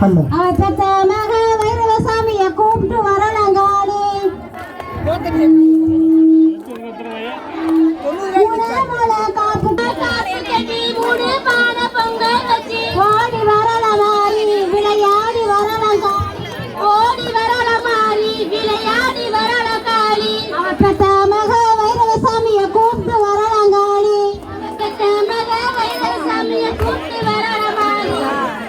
பெத்த மக வைரவசாமிய கூப்பிட்டு வரலங்காளி ஓடி வரல மாறி விளையாடி வரல ஓடி வரல மாறி விளையாடி வரல காளி அவ பெத்த மக வைரவசாமிய கூப்பிட்டு வரலங்காளி பெத்த மக வைரவசாமிய கூப்பிட்டு வரல மாறி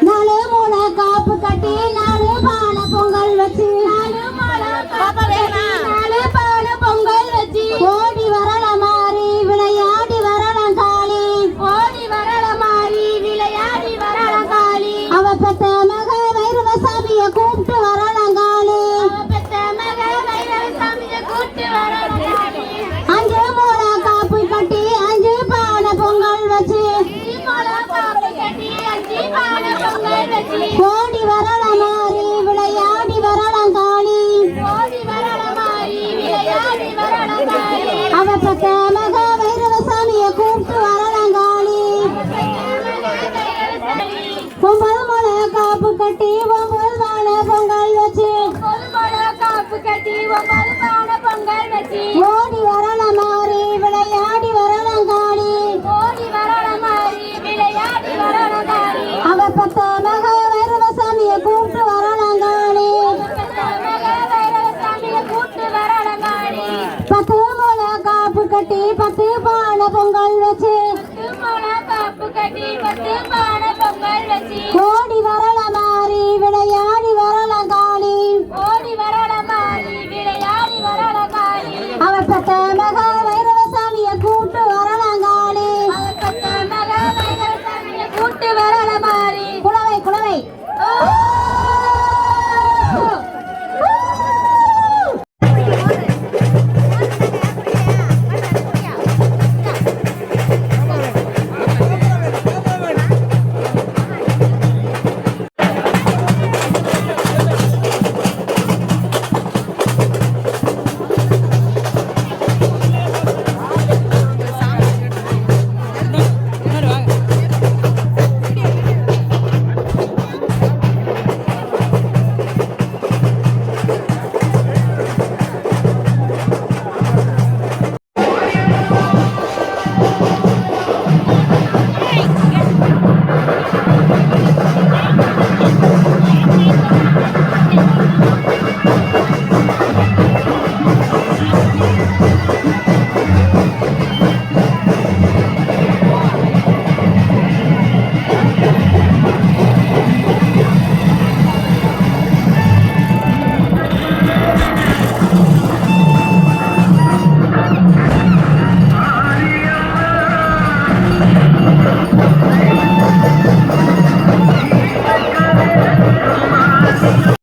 நாலு மூணு காப்பு கட்டி நாலு பான பொங்கல் வச்சு நாலு பான பொங்கல் வச்சு ஓடி வரல மாறி விளையாடி வரல காளி ஓடி வரல மாறி விளையாடி வரல காளி அவ பெத்த மக வைரவசாமிய கூப்பிட்டு வரலங்காளி பெத்த மக வைரவசாமிய கூப்பிட்டு வரலங்காளி அஞ்சு மூணு காப்பு கட்டி அஞ்சு பான பொங்கல் வச்சு ஓடி வரல மாறி விளையாடி வரலங்காளி ஓடி வரல மாறி விளையாடி வரலங்காளி அவ பெத்த மக வைரவசாமிய கூப்பிட்டு வரலங்காளி ஒன்பது முளை காப்பு கட்டி ஒன்பது பான பொங்கல் வச்சு காப்பு கட்டி ஒன்பது பான பொங்கல் வச்சு ஓடி வரல மாறி விளையாடி